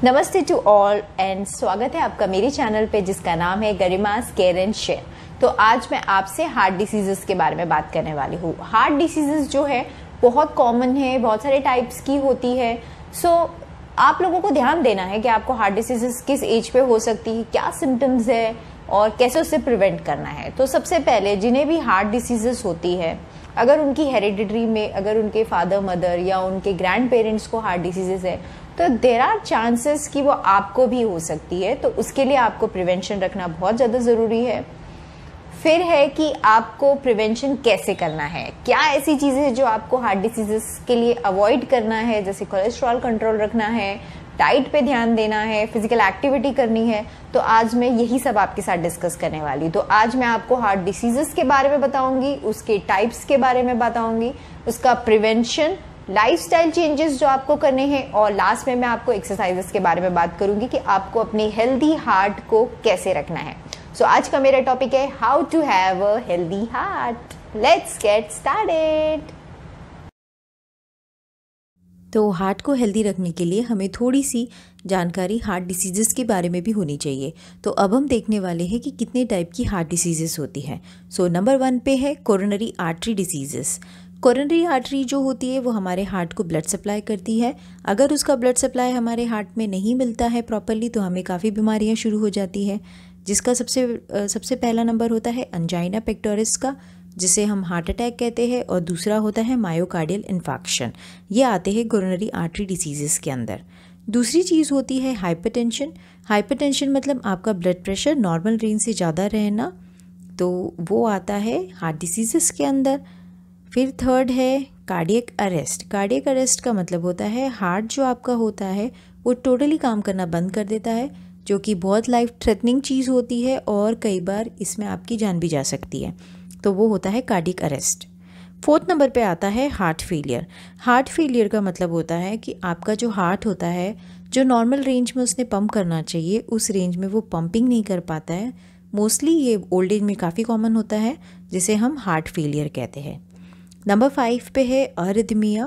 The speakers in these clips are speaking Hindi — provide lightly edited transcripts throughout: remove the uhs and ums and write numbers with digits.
नमस्ते टू ऑल एंड स्वागत है आपका मेरे चैनल पे जिसका नाम है गरिमास केयर एंड शेयर। तो आज मैं आपसे हार्ट डिसीजेस के बारे में बात करने वाली हूँ। हार्ट डिसीजेस जो है बहुत कॉमन है, बहुत सारे टाइप्स की होती है। सो आप लोगों को ध्यान देना है कि आपको हार्ट डिसीजेस किस एज पे हो सकती है, क्या सिम्टम्स है और कैसे उससे प्रिवेंट करना है। तो सबसे पहले जिन्हें भी हार्ट डिसीजेस होती है, अगर उनकी हेरिडिटरी में अगर उनके फादर मदर या उनके ग्रैंड पेरेंट्स को हार्ट डिसीजेस है तो देर आर चांसेस कि वो आपको भी हो सकती है। तो उसके लिए आपको प्रिवेंशन रखना बहुत ज़्यादा ज़रूरी है। फिर है कि आपको प्रिवेंशन कैसे करना है, क्या ऐसी चीज़ें हैं जो आपको हार्ट डिसीजेस के लिए अवॉइड करना है, जैसे कोलेस्ट्रॉल कंट्रोल रखना है, डाइट पे ध्यान देना है, फिजिकल एक्टिविटी करनी है। तो आज मैं यही सब आपके साथ डिस्कस करने वाली हूँ। तो आज मैं आपको हार्ट डिसीजेस के बारे में बताऊंगी, उसके टाइप्स के बारे में बताऊंगी, उसका प्रिवेंशन, लाइफस्टाइल चेंजेस जो आपको करने हैं, और लास्ट में मैं आपको एक्सरसाइजेस के बारे में बात करूंगी कि आपको अपनी हेल्दी हार्ट को कैसे रखना है। सो आज का मेरा टॉपिक है how to have a healthy heart. Let's get started. तो हार्ट को हेल्दी रखने के लिए हमें थोड़ी सी जानकारी हार्ट डिसीजेस के बारे में भी होनी चाहिए। तो अब हम देखने वाले हैं कि कितने टाइप की हार्ट डिसीजेस होती हैं। सो नंबर 1 पे है coronary artery diseases. Coronary artery जो होती है वो हमारे हार्ट को ब्लड सप्लाई करती है। अगर उसका ब्लड सप्लाई हमारे हार्ट में नहीं मिलता है प्रॉपरली तो हमें काफ़ी बीमारियाँ शुरू हो जाती है, जिसका सबसे पहला नंबर होता है अंजाइना पेक्टोरिस का, जिसे हम हार्ट अटैक कहते हैं, और दूसरा होता है मायोकार्डियल इन्फार्क्शन। ये आते हैं कोरोनरी आर्टरी डिसीजेस के अंदर। दूसरी चीज़ होती है हाइपरटेंशन। हाइपरटेंशन मतलब आपका ब्लड प्रेशर नॉर्मल रेंज से ज़्यादा रहना, तो वो आता है हार्ट डिसीजेस के अंदर। फिर थर्ड है कार्डियक अरेस्ट। कार्डियक अरेस्ट का मतलब होता है हार्ट जो आपका होता है वो टोटली काम करना बंद कर देता है, जो कि बहुत लाइफ थ्रेटनिंग चीज़ होती है और कई बार इसमें आपकी जान भी जा सकती है। तो वो होता है कार्डियक अरेस्ट। फोर्थ नंबर पे आता है हार्ट फेलियर। हार्ट फेलियर का मतलब होता है कि आपका जो हार्ट होता है, जो नॉर्मल रेंज में उसने पंप करना चाहिए उस रेंज में वो पंपिंग नहीं कर पाता है। मोस्टली ये ओल्ड एज में काफ़ी कॉमन होता है, जिसे हम हार्ट फेलियर कहते हैं। नंबर 5 पे है अरिथमिया।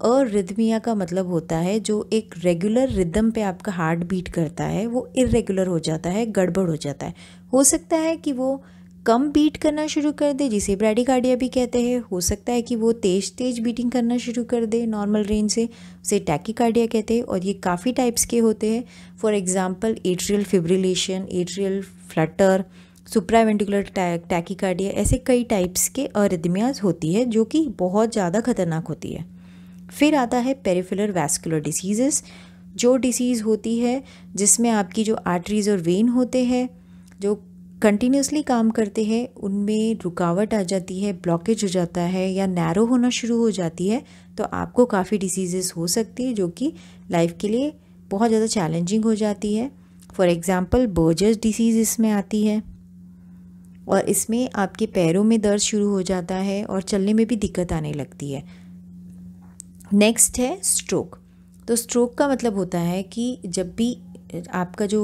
अरिथमिया का मतलब होता है जो एक रेगुलर रिदम पे आपका हार्ट बीट करता है वो इरेगुलर हो जाता है, गड़बड़ हो जाता है। हो सकता है कि वो कम बीट करना शुरू कर दे, जिसे ब्रैडिकार्डिया भी कहते हैं। हो सकता है कि वो तेज तेज बीटिंग करना शुरू कर दे नॉर्मल रेंज से, उसे टैकीकार्डिया कहते हैं। और ये काफ़ी टाइप्स के होते हैं। For example atrial fibrillation, atrial Flutter, supraventricular tachycardia, ऐसे कई टाइप्स के अरिथमियाज होती है जो कि बहुत ज़्यादा खतरनाक होती है। फिर आता है पेरिफेरल वैस्कुलर डिसीजेस, जो डिसीज़ होती है जिसमें आपकी जो आर्टरीज और वेन होते हैं जो कंटिन्यूसली काम करते हैं उनमें रुकावट आ जाती है, ब्लॉकेज हो जाता है या नैरो होना शुरू हो जाती है, तो आपको काफ़ी डिसीजेस हो सकती है जो कि लाइफ के लिए बहुत ज़्यादा चैलेंजिंग हो जाती है। फॉर एग्जांपल बर्जर्स डिसीज़ इसमें आती है, और इसमें आपके पैरों में दर्द शुरू हो जाता है और चलने में भी दिक्कत आने लगती है। नेक्स्ट है स्ट्रोक। तो स्ट्रोक का मतलब होता है कि जब भी आपका जो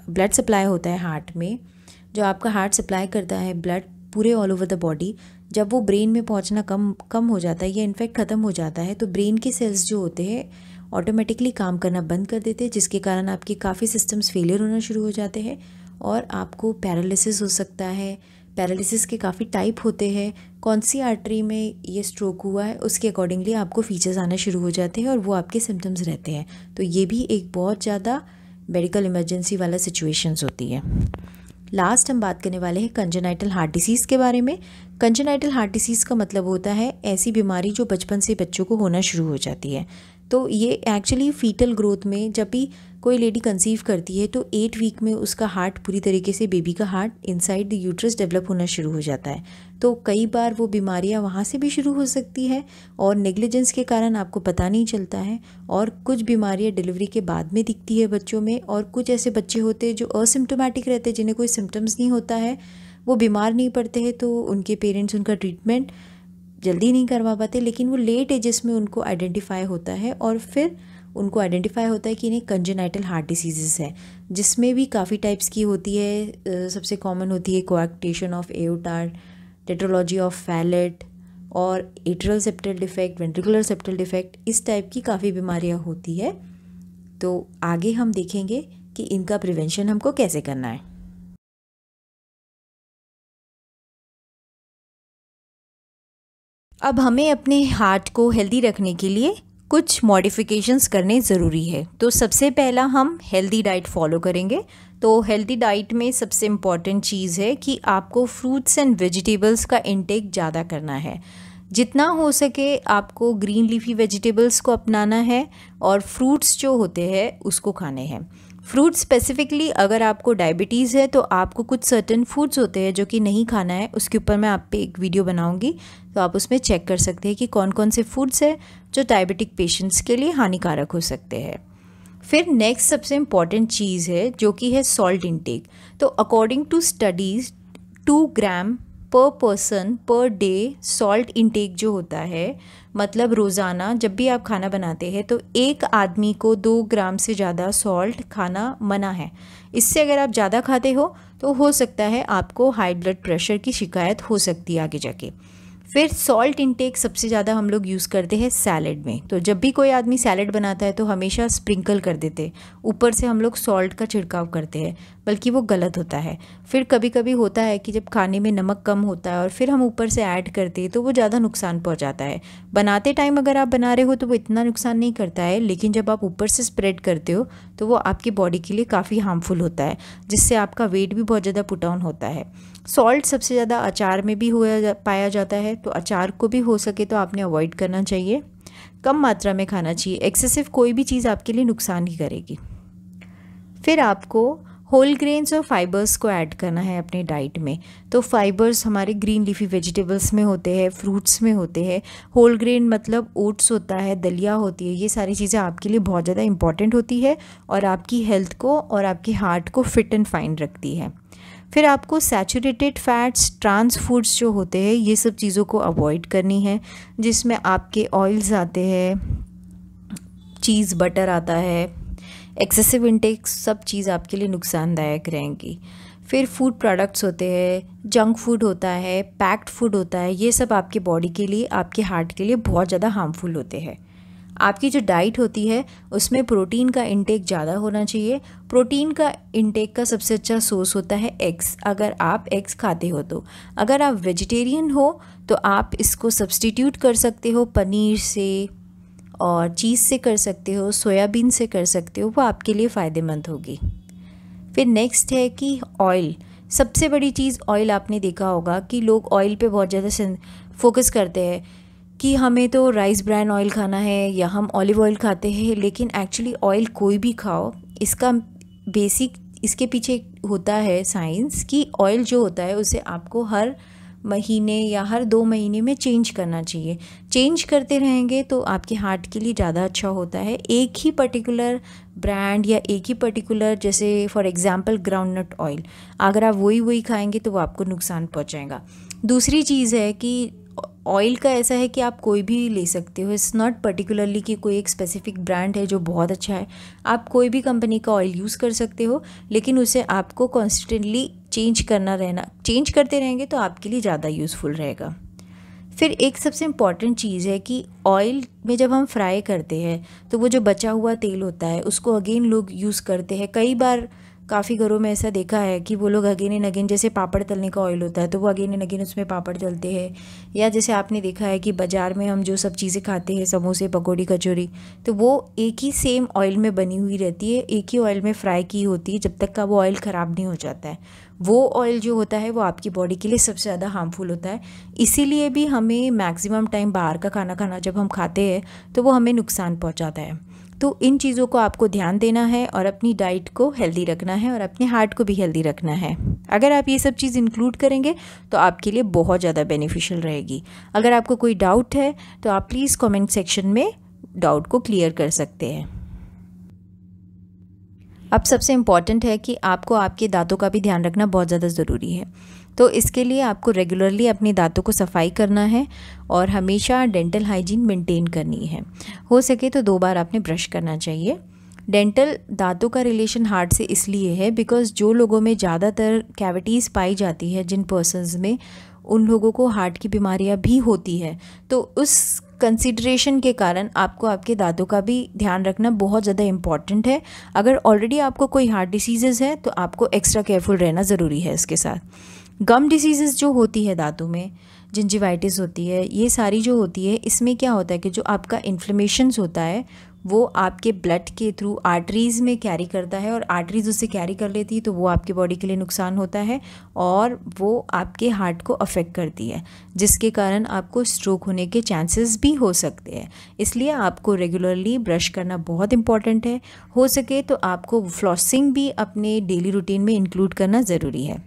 ब्लड सप्लाई होता है हार्ट में, जो आपका हार्ट सप्लाई करता है ब्लड पूरे ऑल ओवर द बॉडी, जब वो ब्रेन में पहुंचना कम हो जाता है या इनफेक्ट ख़त्म हो जाता है, तो ब्रेन के सेल्स जो होते हैं ऑटोमेटिकली काम करना बंद कर देते हैं, जिसके कारण आपके काफ़ी सिस्टम्स फेलियर होना शुरू हो जाते हैं और आपको पैरालिसिस हो सकता है। पैरालिसिस के काफ़ी टाइप होते हैं। कौन सी आर्टरी में ये स्ट्रोक हुआ है उसके अकॉर्डिंगली आपको फीचर्स आना शुरू हो जाते हैं और वो आपके सिम्टम्स रहते हैं। तो ये भी एक बहुत ज़्यादा मेडिकल इमरजेंसी वाला सिचुएशंस होती है। लास्ट हम बात करने वाले हैं कंजेनाइटल हार्ट डिसीज़ के बारे में। कंजेनाइटल हार्ट डिसीज़ का मतलब होता है ऐसी बीमारी जो बचपन से बच्चों को होना शुरू हो जाती है। तो ये एक्चुअली फीटल ग्रोथ में जब भी कोई लेडी कंसीव करती है तो 8 वीक में उसका हार्ट पूरी तरीके से, बेबी का heart inside the uterus develop होना शुरू हो जाता है। तो कई बार वो बीमारियां वहाँ से भी शुरू हो सकती है और नेग्लिजेंस के कारण आपको पता नहीं चलता है। और कुछ बीमारियां डिलीवरी के बाद में दिखती है बच्चों में, और कुछ ऐसे बच्चे होते हैं जो असिम्टोमेटिक रहते हैं, जिन्हें कोई सिम्टम्स नहीं होता है, वो बीमार नहीं पड़ते हैं, तो उनके पेरेंट्स उनका ट्रीटमेंट जल्दी नहीं करवा पाते, लेकिन वो लेट एजेस में उनको आइडेंटिफाई होता है और फिर उनको आइडेंटिफाई होता है कि इन्हें कंजेनाइटल हार्ट डिसीजेस है, जिसमें भी काफ़ी टाइप्स की होती है। सबसे कॉमन होती है coarctation of aorta, tetralogy of Fallot और atrial septal defect, ventricular septal defect, इस टाइप की काफ़ी बीमारियां होती है। तो आगे हम देखेंगे कि इनका प्रिवेंशन हमको कैसे करना है। अब हमें अपने हार्ट को हेल्दी रखने के लिए कुछ मॉडिफिकेशंस करने ज़रूरी है। तो सबसे पहला हम हेल्दी डाइट फॉलो करेंगे। तो हेल्दी डाइट में सबसे इम्पॉर्टेंट चीज़ है कि आपको फ्रूट्स एंड वेजिटेबल्स का इंटेक ज़्यादा करना है। जितना हो सके आपको ग्रीन लीफी वेजिटेबल्स को अपनाना है और फ्रूट्स जो होते हैं उसको खाने हैं। फ्रूट स्पेसिफिकली अगर आपको डायबिटीज़ है तो आपको कुछ सर्टेन फूड्स होते हैं जो कि नहीं खाना है, उसके ऊपर मैं आप पे एक वीडियो बनाऊंगी, तो आप उसमें चेक कर सकते हैं कि कौन कौन से फूड्स हैं जो डायबिटिक पेशेंट्स के लिए हानिकारक हो सकते हैं। फिर नेक्स्ट सबसे इम्पॉर्टेंट चीज़ है जो कि है सॉल्ट इंटेक। तो अकॉर्डिंग टू स्टडीज़ 2 ग्राम पर person per day salt intake जो होता है, मतलब रोज़ाना जब भी आप खाना बनाते हैं तो एक आदमी को 2 ग्राम से ज़्यादा सॉल्ट खाना मना है। इससे अगर आप ज़्यादा खाते हो तो हो सकता है आपको हाई ब्लड प्रेशर की शिकायत हो सकती है आगे जाके। फिर सॉल्ट इंटेक सबसे ज़्यादा हम लोग यूज़ करते हैं सैलेड में। तो जब भी कोई आदमी सैलेड बनाता है तो हमेशा स्प्रिंकल कर देते हैं, ऊपर से हम लोग सॉल्ट का छिड़काव करते हैं, बल्कि वो गलत होता है। फिर कभी कभी होता है कि जब खाने में नमक कम होता है और फिर हम ऊपर से ऐड करते हैं तो वो ज़्यादा नुकसान पहुंचाता है। बनाते टाइम अगर आप बना रहे हो तो वो इतना नुकसान नहीं करता है, लेकिन जब आप ऊपर से स्प्रेड करते हो तो वो आपकी बॉडी के लिए काफ़ी हार्मफुल होता है, जिससे आपका वेट भी बहुत ज़्यादा पुट डाउन होता है। सॉल्ट सबसे ज़्यादा अचार में भी पाया जाता है, तो अचार को भी हो सके तो आपने अवॉइड करना चाहिए, कम मात्रा में खाना चाहिए। एक्सेसिव कोई भी चीज़ आपके लिए नुकसान ही करेगी। फिर आपको होल ग्रेन्स और फाइबर्स को ऐड करना है अपने डाइट में। तो फाइबर्स हमारे ग्रीन लीफी वेजिटेबल्स में होते हैं, फ्रूट्स में होते हैं। होल ग्रेन मतलब ओट्स होता है, दलिया होती है, ये सारी चीज़ें आपके लिए बहुत ज़्यादा इंपॉर्टेंट होती है और आपकी हेल्थ को और आपके हार्ट को फिट एंड फाइन रखती है। फिर आपको सैचुरेटेड फैट्स, ट्रांस फूड्स जो होते हैं, ये सब चीज़ों को अवॉइड करनी है, जिसमें आपके ऑयल्स आते हैं, चीज़, बटर आता है। एक्सेसिव इंटेक सब चीज़ आपके लिए नुकसानदायक रहेंगी। फिर फूड प्रोडक्ट्स होते हैं, जंक फूड होता है, पैक्ड फूड होता है, ये सब आपके बॉडी के लिए, आपके हार्ट के लिए बहुत ज़्यादा हार्मफुल होते हैं। आपकी जो डाइट होती है उसमें प्रोटीन का इंटेक ज़्यादा होना चाहिए। प्रोटीन का इंटेक का सबसे अच्छा सोर्स होता है एग्स, अगर आप एग्स खाते हो तो। अगर आप वेजिटेरियन हो तो आप इसको सब्स्टिट्यूट कर सकते हो पनीर से और चीज़ से कर सकते हो, सोयाबीन से कर सकते हो, वो आपके लिए फ़ायदेमंद होगी। फिर नेक्स्ट है कि ऑयल, सबसे बड़ी चीज़ ऑयल। आपने देखा होगा कि लोग ऑयल पे बहुत ज़्यादा फोकस करते हैं कि हमें तो राइस ब्रान ऑयल खाना है या हम ऑलिव ऑयल खाते हैं, लेकिन एक्चुअली ऑयल कोई भी खाओ, इसका बेसिक इसके पीछे होता है साइंस कि ऑयल जो होता है उसे आपको हर महीने या हर 2 महीने में चेंज करना चाहिए। चेंज करते रहेंगे तो आपके हार्ट के लिए ज़्यादा अच्छा होता है। एक ही पर्टिकुलर ब्रांड या एक ही पर्टिकुलर, जैसे फॉर एग्जांपल ग्राउंडनट ऑयल, अगर आप वही खाएंगे तो वो आपको नुकसान पहुंचाएगा। दूसरी चीज़ है कि ऑयल का ऐसा है कि आप कोई भी ले सकते हो, इट्स नॉट पर्टिकुलरली कि कोई एक स्पेसिफिक ब्रांड है जो बहुत अच्छा है। आप कोई भी कंपनी का ऑयल यूज़ कर सकते हो, लेकिन उसे आपको कॉन्स्टेंटली चेंज करते रहेंगे तो आपके लिए ज़्यादा यूज़फुल रहेगा। फिर एक सबसे इम्पॉर्टेंट चीज़ है कि ऑयल में जब हम फ्राई करते हैं तो वो जो बचा हुआ तेल होता है उसको अगेन लोग यूज़ करते हैं। कई बार काफ़ी घरों में ऐसा देखा है कि वो लोग अगेन एंड अगेन, जैसे पापड़ तलने का ऑयल होता है तो वो अगेन एंड अगेन उसमें पापड़ तलते हैं। या जैसे आपने देखा है कि बाज़ार में हम जो सब चीज़ें खाते हैं, समोसे, पकौड़ी, कचौरी, तो वो एक ही सेम ऑयल में बनी हुई रहती है, एक ही ऑयल में फ्राई की होती है, जब तक का वो ऑयल ख़राब नहीं हो जाता है। वो ऑयल जो होता है वो आपकी बॉडी के लिए सबसे ज़्यादा हार्मफुल होता है। इसीलिए भी हमें मैक्सिमम टाइम बाहर का खाना जब हम खाते हैं तो वो हमें नुकसान पहुंचाता है। तो इन चीज़ों को आपको ध्यान देना है और अपनी डाइट को हेल्दी रखना है और अपने हार्ट को भी हेल्दी रखना है। अगर आप ये सब चीज़ इंक्लूड करेंगे तो आपके लिए बहुत ज़्यादा बेनिफिशियल रहेगी। अगर आपको कोई डाउट है तो आप प्लीज़ कमेंट सेक्शन में डाउट को क्लियर कर सकते हैं। अब सबसे इम्पॉर्टेंट है कि आपको आपके दांतों का भी ध्यान रखना बहुत ज़्यादा ज़रूरी है। तो इसके लिए आपको रेगुलरली अपने दांतों को सफाई करना है और हमेशा डेंटल हाइजीन मेंटेन करनी है। हो सके तो 2 बार आपने ब्रश करना चाहिए। डेंटल दांतों का रिलेशन हार्ट से इसलिए है बिकॉज़ जो लोगों में ज़्यादातर कैविटीज़ पाई जाती है, जिन पर्सन्स में, उन लोगों को हार्ट की बीमारियां भी होती है। तो उस कंसिडरेशन के कारण आपको आपके दांतों का भी ध्यान रखना बहुत ज़्यादा इम्पॉर्टेंट है। अगर ऑलरेडी आपको कोई हार्ट डिसीज़ेज़ है तो आपको एक्स्ट्रा केयरफुल रहना ज़रूरी है इसके साथ। गम डिसीज़ेज़ जो होती है दांतों में, जिंजिवाइटिस होती है, ये सारी जो होती है, इसमें क्या होता है कि जो आपका इन्फ्लेमेशंस होता है वो आपके ब्लड के थ्रू आर्टरीज़ में कैरी करता है, और आर्टरीज़ उससे कैरी कर लेती है तो वो आपके बॉडी के लिए नुकसान होता है और वो आपके हार्ट को अफेक्ट करती है, जिसके कारण आपको स्ट्रोक होने के चांसेस भी हो सकते हैं। इसलिए आपको रेगुलरली ब्रश करना बहुत इंपॉर्टेंट है। हो सके तो आपको फ्लॉसिंग भी अपने डेली रूटीन में इंक्लूड करना ज़रूरी है।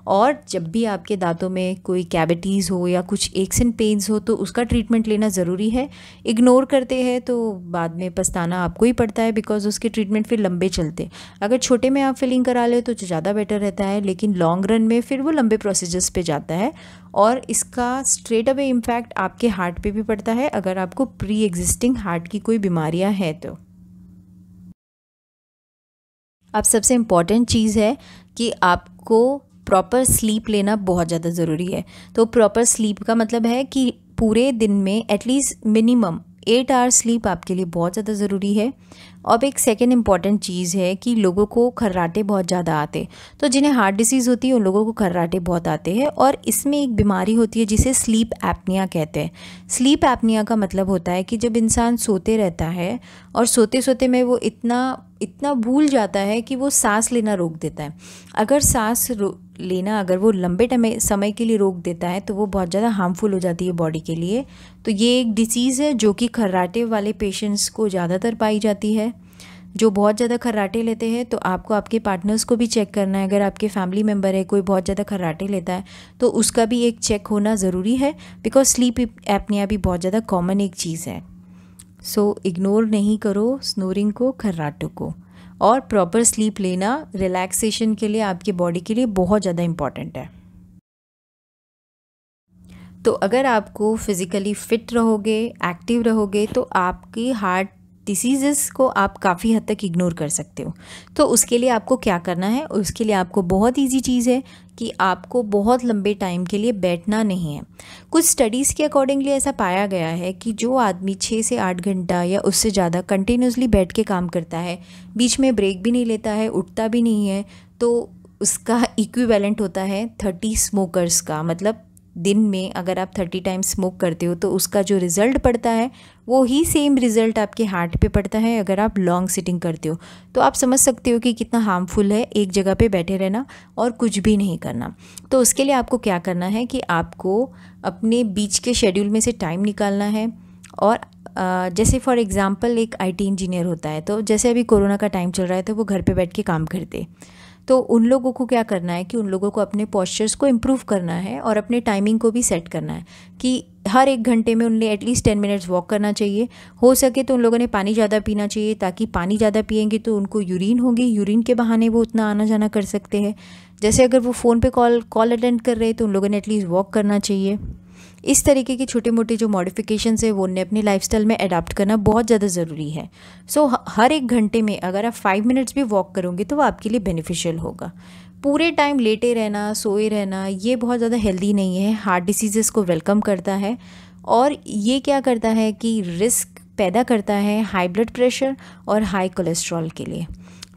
और जब भी आपके दांतों में कोई कैविटीज़ हो या कुछ एक्स एंड पेन्स हो तो उसका ट्रीटमेंट लेना ज़रूरी है। इग्नोर करते हैं तो बाद में पछताना आपको ही पड़ता है, बिकॉज उसके ट्रीटमेंट फिर लंबे चलते। अगर छोटे में आप फिलिंग करा ले तो ज़्यादा बेटर रहता है, लेकिन लॉन्ग रन में फिर वो लंबे प्रोसीजर्स पे जाता है और इसका स्ट्रेट अवे इम्पैक्ट आपके हार्ट पे भी पड़ता है अगर आपको प्री एग्जिस्टिंग हार्ट की कोई बीमारियाँ हैं तो। अब सबसे इम्पॉर्टेंट चीज़ है कि आपको प्रॉपर स्लीप लेना बहुत ज़्यादा ज़रूरी है। तो प्रॉपर स्लीप का मतलब है कि पूरे दिन में एटलीस्ट मिनिमम 8 आवर्स स्लीप आपके लिए बहुत ज़्यादा ज़रूरी है। अब एक सेकेंड इम्पॉर्टेंट चीज़ है कि लोगों को खर्राटे बहुत ज़्यादा आते, तो जिन्हें हार्ट डिसीज़ होती है उन लोगों को खर्राटे बहुत आते हैं, और इसमें एक बीमारी होती है जिसे स्लीप एपनिया कहते हैं। स्लीप एपनिया का मतलब होता है कि जब इंसान सोते रहता है और सोते सोते में वो इतना भूल जाता है कि वो सांस लेना रोक देता है। अगर सांस लेना अगर वो लंबे समय के लिए रोक देता है तो वो बहुत ज़्यादा हार्मफुल हो जाती है बॉडी के लिए। तो ये एक डिसीज़ है जो कि खर्राटे वाले पेशेंट्स को ज़्यादातर पाई जाती है। जो बहुत ज़्यादा खर्राटे लेते हैं तो आपको आपके पार्टनर्स को भी चेक करना है। अगर आपके फैमिली मेम्बर है कोई बहुत ज़्यादा खर्राटे लेता है तो उसका भी एक चेक होना ज़रूरी है, बिकॉज स्लीप एपनिया भी बहुत ज़्यादा कॉमन एक चीज़ है। सो इग्नोर नहीं करो स्नोरिंग को, खर्राटों को, और प्रॉपर स्लीप लेना रिलैक्सेशन के लिए आपकी बॉडी के लिए बहुत ज़्यादा इम्पॉर्टेंट है। तो अगर आपको फिज़िकली फ़िट रहोगे, एक्टिव रहोगे, तो आपकी हार्ट डिसीज़ेस को आप काफ़ी हद तक इग्नोर कर सकते हो। तो उसके लिए आपको क्या करना है? उसके लिए आपको बहुत इजी चीज़ है कि आपको बहुत लंबे टाइम के लिए बैठना नहीं है। कुछ स्टडीज़ के अकॉर्डिंगली ऐसा पाया गया है कि जो आदमी 6 से 8 घंटा या उससे ज़्यादा कंटिन्यूसली बैठ के काम करता है, बीच में ब्रेक भी नहीं लेता है, उठता भी नहीं है, तो उसका इक्विवेलेंट होता है 30 स्मोकर्स का। मतलब दिन में अगर आप 30 टाइम्स स्मोक करते हो तो उसका जो रिज़ल्ट पड़ता है वो ही सेम रिज़ल्ट आपके हार्ट पे पड़ता है अगर आप लॉन्ग सिटिंग करते हो। तो आप समझ सकते हो कि कितना हार्मफुल है एक जगह पे बैठे रहना और कुछ भी नहीं करना। तो उसके लिए आपको क्या करना है कि आपको अपने बीच के शेड्यूल में से टाइम निकालना है। और जैसे फॉर एग्ज़ाम्पल एक IT इंजीनियर होता है, तो जैसे अभी कोरोना का टाइम चल रहा है तो वो घर पे बैठ के काम करते, तो उन लोगों को क्या करना है कि उन लोगों को अपने पोस्चर्स को इम्प्रूव करना है और अपने टाइमिंग को भी सेट करना है कि हर 1 घंटे में उन्हें एटलीस्ट 10 मिनट्स वॉक करना चाहिए। हो सके तो उन लोगों ने पानी ज़्यादा पीना चाहिए, ताकि पानी ज़्यादा पिएंगे तो उनको यूरिन होगी, यूरिन के बहाने वो उतना आना जाना कर सकते हैं। जैसे अगर वो फ़ोन पे कॉल अटेंड कर रहे हैं तो उन लोगों ने एटलीस्ट वॉक करना चाहिए। इस तरीके के छोटे मोटे जो मॉडिफिकेशंस है वो उन्हें अपनी लाइफस्टाइल में अडॉप्ट करना बहुत ज़्यादा ज़रूरी है। सो हर 1 घंटे में अगर आप 5 मिनट्स भी वॉक करोगे तो वो आपके लिए बेनिफिशियल होगा। पूरे टाइम लेटे रहना, सोए रहना, ये बहुत ज़्यादा हेल्दी नहीं है, हार्ट डिसीज़ेस को वेलकम करता है और ये क्या करता है कि रिस्क पैदा करता है हाई ब्लड प्रेशर और हाई कोलेस्ट्रॉल के लिए।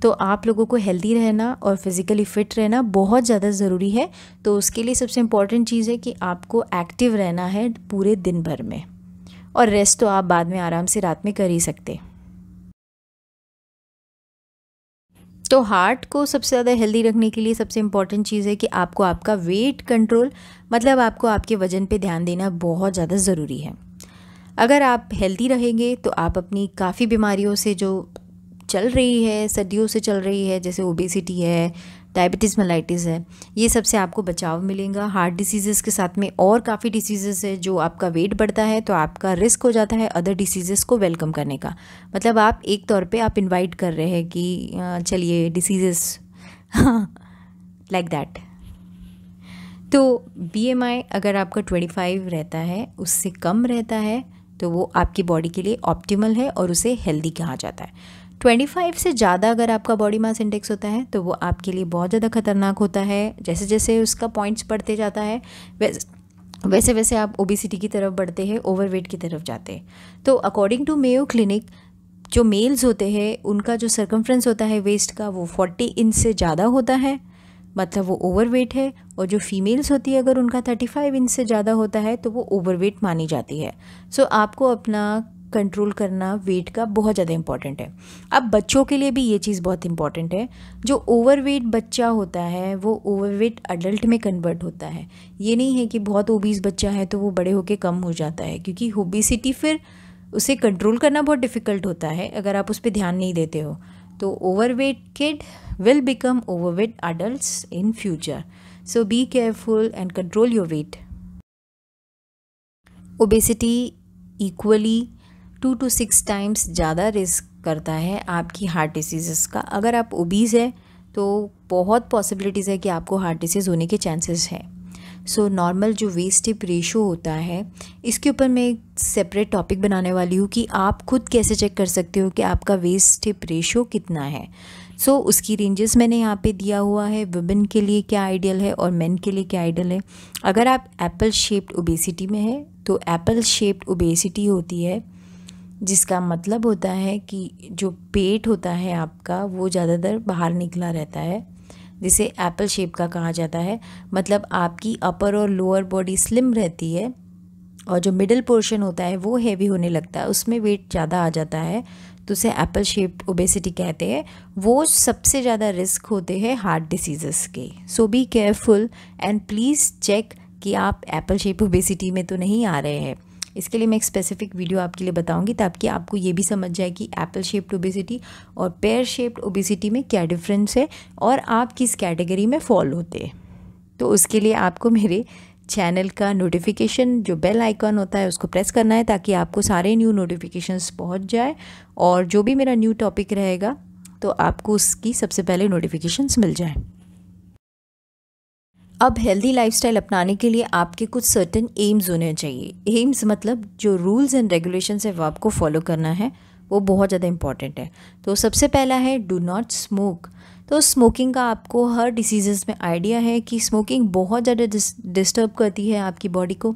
तो आप लोगों को हेल्दी रहना और फिज़िकली फ़िट रहना बहुत ज़्यादा ज़रूरी है। तो उसके लिए सबसे इम्पॉर्टेंट चीज़ है कि आपको एक्टिव रहना है पूरे दिन भर में, और रेस्ट तो आप बाद में आराम से रात में कर ही सकते। तो हार्ट को सबसे ज़्यादा हेल्दी रखने के लिए सबसे इम्पॉर्टेंट चीज़ है कि आपको आपका वेट कंट्रोल, मतलब आपको आपके वज़न पे ध्यान देना बहुत ज़्यादा ज़रूरी है। अगर आप हेल्दी रहेंगे तो आप अपनी काफ़ी बीमारियों से जो चल रही है, सदियों से चल रही है, जैसे ओबेसिटी है, डायबिटीज़ मेलाइटिस है, ये सब से आपको बचाव मिलेगा। हार्ट डिसीज़ेस के साथ में और काफ़ी डिसीज़ेस है, जो आपका वेट बढ़ता है तो आपका रिस्क हो जाता है अदर डिसीज़ेस को वेलकम करने का। मतलब आप एक तौर पे आप इनवाइट कर रहे हैं कि चलिए डिसीज़ेस लाइक दैट। तो BMI अगर आपका 25 रहता है, उससे कम रहता है, तो वो आपकी बॉडी के लिए ऑप्टिमल है और उसे हेल्दी कहा जाता है। 25 से ज़्यादा अगर आपका बॉडी मास इंडेक्स होता है तो वो आपके लिए बहुत ज़्यादा खतरनाक होता है। जैसे जैसे उसका पॉइंट्स बढ़ते जाता है वैसे वैसे आप ओबेसिटी की तरफ बढ़ते हैं, ओवरवेट की तरफ जाते हैं। तो अकॉर्डिंग टू मेयो क्लिनिक जो मेल्स होते हैं उनका जो सर्कमफ्रेंस होता है वेस्ट का वो 40 इंच से ज़्यादा होता है, मतलब वो ओवरवेट है। और जो फीमेल्स होती है अगर उनका 35 इंच से ज़्यादा होता है तो वो ओवरवेट मानी जाती है। सो आपको अपना कंट्रोल करना वेट का बहुत ज़्यादा इंपॉर्टेंट है। अब बच्चों के लिए भी ये चीज़ बहुत इंपॉर्टेंट है। जो ओवरवेट बच्चा होता है वो ओवरवेट अडल्ट में कन्वर्ट होता है। ये नहीं है कि बहुत ओबीस बच्चा है तो वो बड़े होके कम हो जाता है, क्योंकि ओबेसिटी फिर उसे कंट्रोल करना बहुत डिफ़िकल्ट होता है अगर आप उस पर ध्यान नहीं देते हो। तो overweight kid will become overweight adults in future. So be careful and control your weight. Obesity equally 2 to 6 times ज़्यादा रिस्क करता है आपकी हार्ट डिसीज़ का। अगर आप ओबीस है तो बहुत पॉसिबिलिटीज़ है कि आपको हार्ट डिसीज़ होने के चांसेस हैं। सो नॉर्मल जो वेस्ट हिप रेशो होता है, इसके ऊपर मैं एक सेपरेट टॉपिक बनाने वाली हूँ कि आप खुद कैसे चेक कर सकते हो कि आपका वेस्ट हिप रेशो कितना है। सो उसकी रेंजेस मैंने यहाँ पे दिया हुआ है, वुमेन के लिए क्या आइडियल है और मेन के लिए क्या आइडियल है। अगर आप एप्पल शेप्ड ओबेसिटी में है तो एप्पल शेप्ड ओबेसिटी होती है, जिसका मतलब होता है कि जो पेट होता है आपका वो ज़्यादातर बाहर निकला रहता है, जिसे एप्पल शेप का कहा जाता है। मतलब आपकी अपर और लोअर बॉडी स्लिम रहती है और जो मिडिल पोर्शन होता है वो हैवी होने लगता है, उसमें वेट ज़्यादा आ जाता है, तो उसे एप्पल शेप्ड ओबेसिटी कहते हैं। वो सबसे ज़्यादा रिस्क होते हैं हार्ट डिसीज़ेस के। So be careful and please check कि आप एप्पल शेप ओबेसिटी में तो नहीं आ रहे हैं। इसके लिए मैं एक स्पेसिफिक वीडियो आपके लिए बताऊंगी ताकि आपको ये भी समझ जाए कि एप्पल शेप्ड ओबेसिटी और पेयर शेप्ड ओबेसिटी में क्या डिफरेंस है और आप किस कैटेगरी में फॉल होते हैं। तो उसके लिए आपको मेरे चैनल का नोटिफिकेशन जो बेल आइकॉन होता है उसको प्रेस करना है ताकि आपको सारे न्यू नोटिफिकेशंस पहुंच जाए, और जो भी मेरा न्यू टॉपिक रहेगा तो आपको उसकी सबसे पहले नोटिफिकेशंस मिल जाए। अब हेल्दी लाइफस्टाइल अपनाने के लिए आपके कुछ सर्टेन एम्स होने चाहिए। एम्स मतलब जो रूल्स एंड रेगुलेशंस है वो आपको फॉलो करना है, वो बहुत ज़्यादा इंपॉर्टेंट है। तो सबसे पहला है डू नॉट स्मोक। तो स्मोकिंग का आपको हर डिसीज़ में आइडिया है कि स्मोकिंग बहुत ज़्यादा डिस्टर्ब करती है आपकी बॉडी को,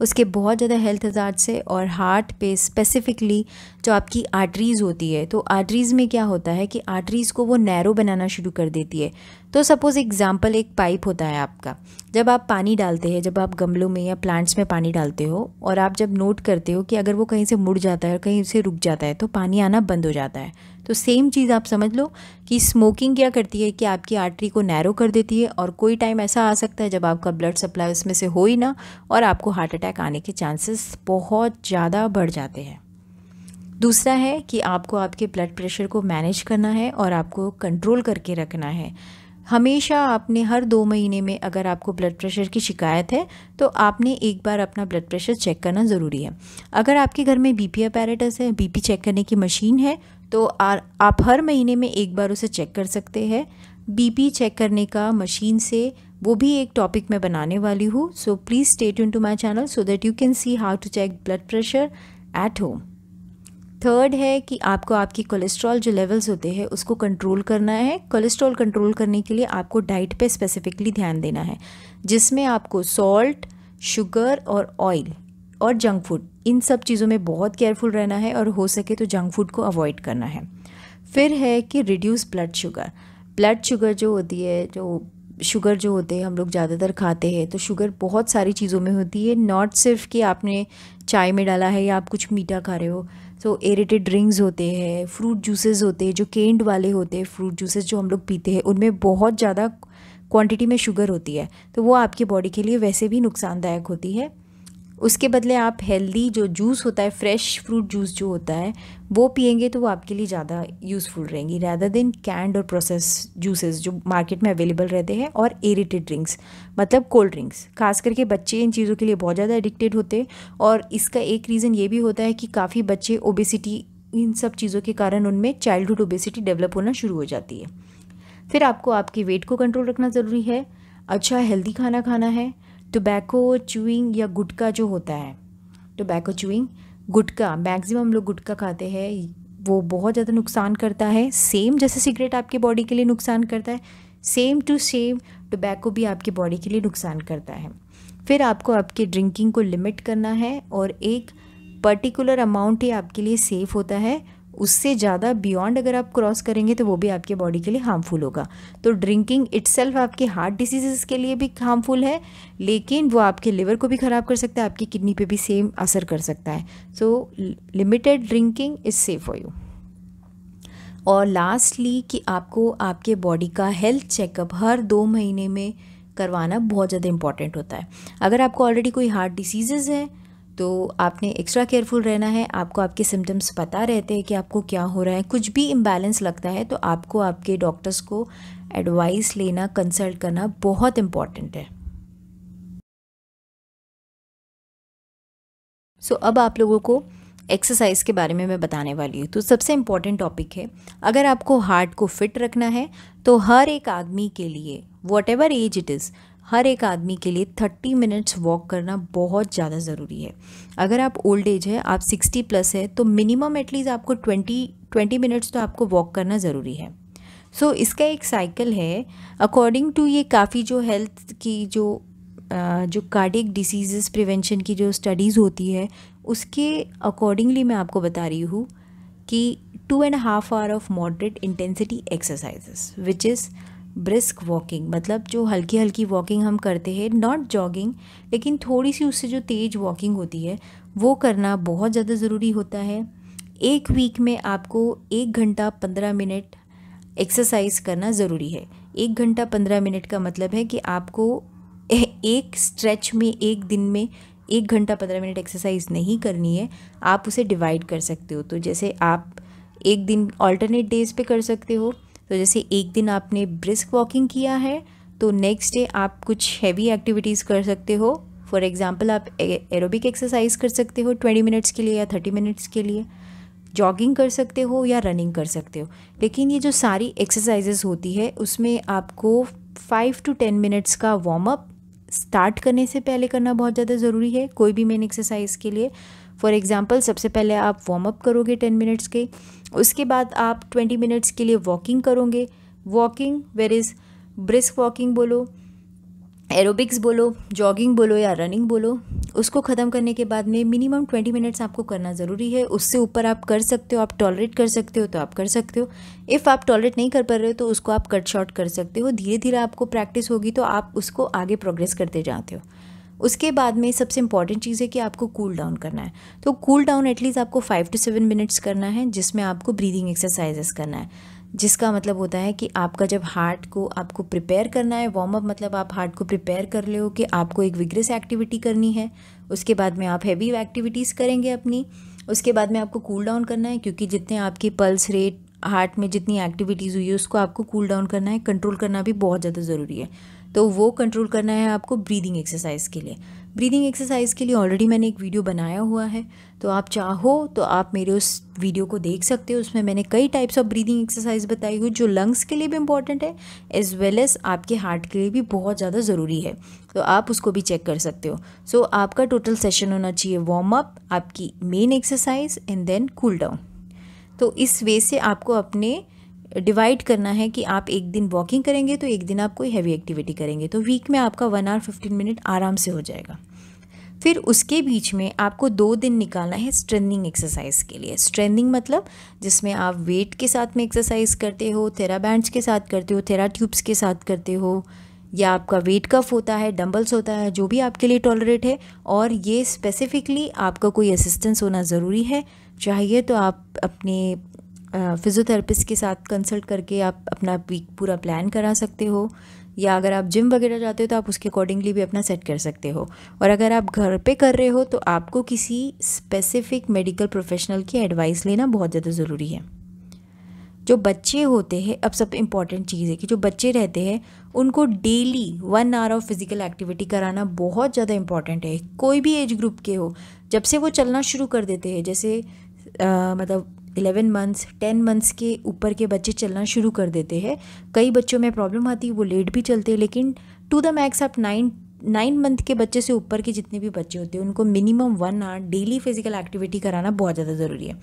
उसके बहुत ज़्यादा हेल्थ हज़ार्ड से, और हार्ट पे स्पेसिफिकली जो आपकी आर्टरीज़ होती है, तो आर्टरीज़ में क्या होता है कि आर्टरीज़ को वो नैरो बनाना शुरू कर देती है। तो सपोज़ एग्जांपल एक पाइप होता है आपका, जब आप पानी डालते हैं, जब आप गमलों में या प्लांट्स में पानी डालते हो और आप जब नोट करते हो कि अगर वो कहीं से मुड़ जाता है और कहीं से रुक जाता है तो पानी आना बंद हो जाता है। तो सेम चीज़ आप समझ लो कि स्मोकिंग क्या करती है कि आपकी आर्टरी को नैरो कर देती है, और कोई टाइम ऐसा आ सकता है जब आपका ब्लड सप्लाई उसमें से हो ही ना और आपको हार्ट अटैक आने के चांसेस बहुत ज़्यादा बढ़ जाते हैं। दूसरा है कि आपको आपके ब्लड प्रेशर को मैनेज करना है और आपको कंट्रोल करके रखना है। हमेशा आपने हर 2 महीने में अगर आपको ब्लड प्रेशर की शिकायत है तो आपने एक बार अपना ब्लड प्रेशर चेक करना ज़रूरी है। अगर आपके घर में बीपी अपैरेटस है, बीपी चेक करने की मशीन है, तो आप हर महीने में एक बार उसे चेक कर सकते हैं। बीपी चेक करने का मशीन से वो भी एक टॉपिक मैं बनाने वाली हूँ। So please stay tune to my channel so that you can see how to check blood pressure at home. Third है कि आपको आपकी कोलेस्ट्रॉल जो लेवल्स होते हैं उसको कंट्रोल करना है। कोलेस्ट्रॉल कंट्रोल करने के लिए आपको डाइट पे स्पेसिफिकली ध्यान देना है, जिसमें आपको सॉल्ट, शुगर और ऑयल और जंक फूड, इन सब चीज़ों में बहुत केयरफुल रहना है और हो सके तो जंक फूड को अवॉइड करना है। फिर है कि reduce blood sugar. Blood sugar जो होती है, जो शुगर जो होते हैं हम लोग ज़्यादातर खाते हैं, तो शुगर बहुत सारी चीज़ों में होती है, नॉट सिर्फ कि आपने चाय में डाला है या आप कुछ मीठा खा रहे हो। सो एरेटेड ड्रिंक्स होते हैं, फ्रूट जूसेस होते हैं, जो केंड वाले होते हैं फ्रूट जूसेस जो हम लोग पीते हैं, उनमें बहुत ज़्यादा क्वांटिटी में शुगर होती है, तो वो आपकी बॉडी के लिए वैसे भी नुकसानदायक होती है। उसके बदले आप हेल्दी जो जूस होता है, फ्रेश फ्रूट जूस जो होता है, वो पियेंगे तो वो आपके लिए ज़्यादा यूज़फुल रहेंगी रादर देन कैंड और प्रोसेस जूसेस जो मार्केट में अवेलेबल रहते हैं, और एरेटेड ड्रिंक्स मतलब कोल्ड ड्रिंक्स। खास करके बच्चे इन चीज़ों के लिए बहुत ज़्यादा एडिक्टेड होते हैं, और इसका एक रीज़न ये भी होता है कि काफ़ी बच्चे ओबेसिटी, इन सब चीज़ों के कारण उनमें चाइल्डहुड ओबेसिटी डेवलप होना शुरू हो जाती है। फिर आपको आपके वेट को कंट्रोल रखना ज़रूरी है, अच्छा हेल्दी खाना खाना है। टोबैको च्यूइंग या गुटखा जो होता है, टोबैको च्यूइंग, गुटखा, मैक्सिमम लोग गुटखा खाते हैं, वो बहुत ज़्यादा नुकसान करता है। सेम जैसे सिगरेट आपकी बॉडी के लिए नुकसान करता है, सेम टू सेम टोबैको भी आपकी बॉडी के लिए नुकसान करता है। फिर आपको आपके ड्रिंकिंग को लिमिट करना है और एक पर्टिकुलर अमाउंट ही आपके लिए सेफ़ होता है, उससे ज़्यादा बियॉन्ड अगर आप क्रॉस करेंगे तो वो भी आपके बॉडी के लिए हार्मफुल होगा। तो ड्रिंकिंग इटसेल्फ आपके हार्ट डिसीज़ेस के लिए भी हार्मफुल है, लेकिन वो आपके लिवर को भी ख़राब कर सकता है, आपकी किडनी पे भी सेम असर कर सकता है। सो limited drinking is safe for you. और लास्टली कि आपको आपके बॉडी का हेल्थ चेकअप हर 2 महीने में करवाना बहुत ज़्यादा इंपॉर्टेंट होता है। अगर आपको ऑलरेडी कोई हार्ट डिसीज़ेज़ है तो आपने एक्स्ट्रा केयरफुल रहना है। आपको आपके सिम्टम्स पता रहते हैं कि आपको क्या हो रहा है, कुछ भी इम्बैलेंस लगता है तो आपको आपके डॉक्टर्स को एडवाइस लेना, कंसल्ट करना बहुत इम्पॉर्टेंट है। सो अब आप लोगों को एक्सरसाइज के बारे में मैं बताने वाली हूँ। तो सबसे इम्पॉर्टेंट टॉपिक है, अगर आपको हार्ट को फिट रखना है तो हर एक आदमी के लिए whatever age it is, हर एक आदमी के लिए 30 मिनट्स वॉक करना बहुत ज़्यादा ज़रूरी है। अगर आप ओल्ड एज है, आप 60 प्लस है, तो मिनिमम एटलीस्ट आपको 20 मिनट्स तो आपको वॉक करना ज़रूरी है। सो इसका एक साइकिल है अकॉर्डिंग टू ये काफ़ी जो हेल्थ की जो कार्डियक डिसीज़ प्रिवेंशन की जो स्टडीज़ होती है उसके अकॉर्डिंगली मैं आपको बता रही हूँ कि 2.5 hour of moderate intensity exercises which is brisk walking, मतलब जो हल्की हल्की वॉकिंग हम करते हैं, नॉट जॉगिंग, लेकिन थोड़ी सी उससे जो तेज़ वॉकिंग होती है वो करना बहुत ज़्यादा ज़रूरी होता है। एक वीक में आपको 1 घंटा 15 मिनट एक्सरसाइज करना ज़रूरी है। 1 घंटा 15 मिनट का मतलब है कि आपको एक स्ट्रेच में एक दिन में 1 घंटा 15 मिनट एक्सरसाइज नहीं करनी है, आप उसे डिवाइड कर सकते हो। तो जैसे आप एक दिन ऑल्टरनेट डेज पे कर सकते हो। तो जैसे एक दिन आपने ब्रिस्क वॉकिंग किया है तो नेक्स्ट डे आप कुछ हैवी एक्टिविटीज़ कर सकते हो। फॉर एग्जांपल आप एरोबिक एक्सरसाइज कर सकते हो 20 मिनट्स के लिए या 30 मिनट्स के लिए, जॉगिंग कर सकते हो या रनिंग कर सकते हो। लेकिन ये जो सारी एक्सरसाइजेस होती है उसमें आपको 5 to 10 मिनट्स का वार्म अप स्टार्ट करने से पहले करना बहुत ज़्यादा ज़रूरी है कोई भी मेन एक्सरसाइज के लिए। फॉर एग्जांपल सबसे पहले आप वार्म अप करोगे 10 मिनट्स के, उसके बाद आप 20 मिनट्स के लिए वॉकिंग करोगे। Walking where is brisk walking बोलो, एरोबिक्स बोलो, जॉगिंग बोलो या रनिंग बोलो, उसको ख़त्म करने के बाद में मिनिमम 20 मिनट्स आपको करना ज़रूरी है। उससे ऊपर आप कर सकते हो, आप टॉलरेट कर सकते हो तो आप कर सकते हो। इफ़ आप टॉलरेट नहीं कर पा रहे हो तो उसको आप कट शॉर्ट कर सकते हो। धीरे धीरे आपको प्रैक्टिस होगी तो आप उसको आगे प्रोग्रेस करते जाते हो। उसके बाद में सबसे इंपॉर्टेंट चीज़ है कि आपको कूल डाउन करना है। तो कूल डाउन एटलीस्ट आपको 5 to 7 मिनट्स करना है, जिसमें आपको ब्रीदिंग एक्सरसाइजेस करना है, जिसका मतलब होता है कि आपका जब हार्ट को आपको प्रिपेयर करना है, वार्म अप मतलब आप हार्ट को प्रिपेयर कर ले हो कि आपको एक विग्रेस एक्टिविटी करनी है, उसके बाद में आप हैवी एक्टिविटीज़ करेंगे अपनी, उसके बाद में आपको कूल डाउन करना है, क्योंकि जितने आपकी पल्स रेट हार्ट में जितनी एक्टिविटीज़ हुई है उसको आपको कूल डाउन करना है, कंट्रोल करना भी बहुत ज़्यादा ज़रूरी है। तो वो कंट्रोल करना है आपको ब्रीदिंग एक्सरसाइज के लिए। ब्रीदिंग एक्सरसाइज के लिए ऑलरेडी मैंने एक वीडियो बनाया हुआ है, तो आप चाहो तो आप मेरे उस वीडियो को देख सकते हो। उसमें मैंने कई टाइप्स ऑफ ब्रीदिंग एक्सरसाइज बताई हुई जो लंग्स के लिए भी इंपॉर्टेंट है एज वेल एज आपके हार्ट के लिए भी बहुत ज़्यादा ज़रूरी है, तो आप उसको भी चेक कर सकते हो। सो आपका टोटल सेशन होना चाहिए वार्म अप, आपकी main exercise and then cool down. तो इस वे से आपको अपने डिवाइड करना है कि आप एक दिन वॉकिंग करेंगे तो एक दिन आप कोई हैवी एक्टिविटी करेंगे, तो वीक में आपका 1 hour 15 मिनट आराम से हो जाएगा। फिर उसके बीच में आपको 2 दिन निकालना है स्ट्रेंथनिंग एक्सरसाइज के लिए। स्ट्रेंथनिंग मतलब जिसमें आप वेट के साथ में एक्सरसाइज करते हो, थेरा बैंड्स के साथ करते हो, थेरा ट्यूब्स के साथ करते हो, या आपका वेट कफ होता है, डंबल्स होता है, जो भी आपके लिए टॉलरेट है। और ये स्पेसिफिकली आपका कोई असिस्टेंस होना ज़रूरी है। चाहिए तो आप अपने फिज़ियोथेरेपिस्ट के साथ कंसल्ट करके आप अपना वीक पूरा प्लान करा सकते हो, या अगर आप जिम वगैरह जाते हो तो आप उसके अकॉर्डिंगली भी अपना सेट कर सकते हो। और अगर आप घर पे कर रहे हो तो आपको किसी स्पेसिफिक मेडिकल प्रोफेशनल की एडवाइस लेना बहुत ज़्यादा ज़रूरी है। जो बच्चे होते हैं, अब सब इम्पॉर्टेंट चीज़ है कि जो बच्चे रहते हैं उनको daily 1 hour of physical activity कराना बहुत ज़्यादा इंपॉर्टेंट है। कोई भी एज ग्रुप के हो, जब से वो चलना शुरू कर देते हैं, जैसे मतलब 11 मंथ्स 10 मंथ्स के ऊपर के बच्चे चलना शुरू कर देते हैं। कई बच्चों में प्रॉब्लम आती है, वो लेट भी चलते हैं, लेकिन टू द मैक्स आप 9 9 मंथ के बच्चे से ऊपर के जितने भी बच्चे होते हैं उनको minimum 1 hour daily physical activity कराना बहुत ज़्यादा ज़रूरी है।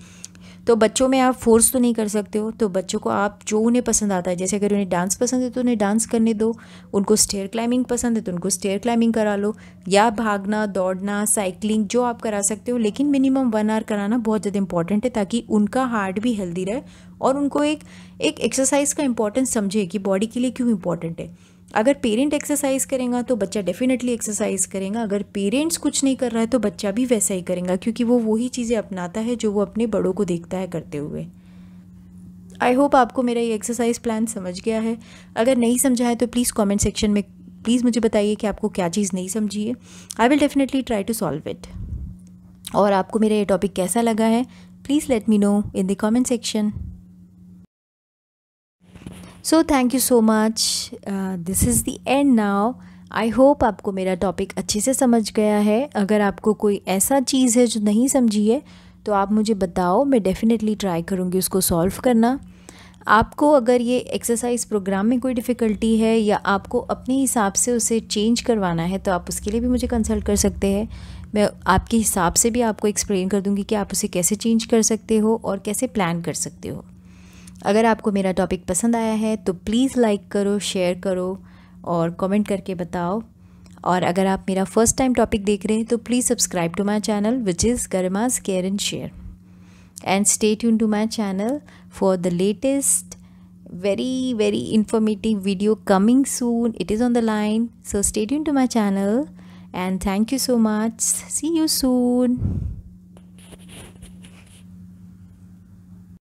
तो बच्चों में आप फोर्स तो नहीं कर सकते हो, तो बच्चों को आप जो उन्हें पसंद आता है, जैसे अगर उन्हें डांस पसंद है तो उन्हें डांस करने दो, उनको स्टेयर क्लाइंबिंग पसंद है तो उनको स्टेयर क्लाइंबिंग करा लो, या भागना, दौड़ना, साइकिलिंग जो आप करा सकते हो, लेकिन मिनिमम 1 आवर कराना बहुत ज़्यादा इंपॉर्टेंट है ताकि उनका हार्ट भी हेल्दी रहे और उनको एक एक्सरसाइज का इंपॉर्टेंस समझे कि बॉडी के लिए क्यों इंपॉर्टेंट है। अगर पेरेंट एक्सरसाइज करेगा तो बच्चा डेफिनेटली एक्सरसाइज करेगा, अगर पेरेंट्स कुछ नहीं कर रहा है तो बच्चा भी वैसा ही करेगा, क्योंकि वो वही चीज़ें अपनाता है जो वो अपने बड़ों को देखता है करते हुए। आई होप आपको मेरा ये एक्सरसाइज प्लान समझ गया है। अगर नहीं समझा है तो प्लीज़ कमेंट सेक्शन में प्लीज़ मुझे बताइए कि आपको क्या चीज़ नहीं समझी है। I will definitely try to solve it. और आपको मेरा ये टॉपिक कैसा लगा है please let me know in the comment section. So thank you so much, this is the end now. I hope आपको मेरा टॉपिक अच्छे से समझ गया है। अगर आपको कोई ऐसा चीज़ है जो नहीं समझी है तो आप मुझे बताओ, मैं डेफिनेटली ट्राई करूँगी उसको सॉल्व करना। आपको अगर ये एक्सरसाइज प्रोग्राम में कोई डिफ़िकल्टी है या आपको अपने हिसाब से उसे चेंज करवाना है तो आप उसके लिए भी मुझे कंसल्ट कर सकते हैं। मैं आपके हिसाब से भी आपको एक्सप्लेन कर दूँगी कि आप उसे कैसे चेंज कर सकते हो और कैसे प्लान कर सकते हो। अगर आपको मेरा टॉपिक पसंद आया है तो प्लीज़ लाइक करो, शेयर करो और कमेंट करके बताओ। और अगर आप मेरा फर्स्ट टाइम टॉपिक देख रहे हैं तो please subscribe to my channel which is Garima's care and share, and stay tune to my channel for the latest very informative video coming soon. It is on the line, so stay tuned to my channel and thank you so much. See you soon.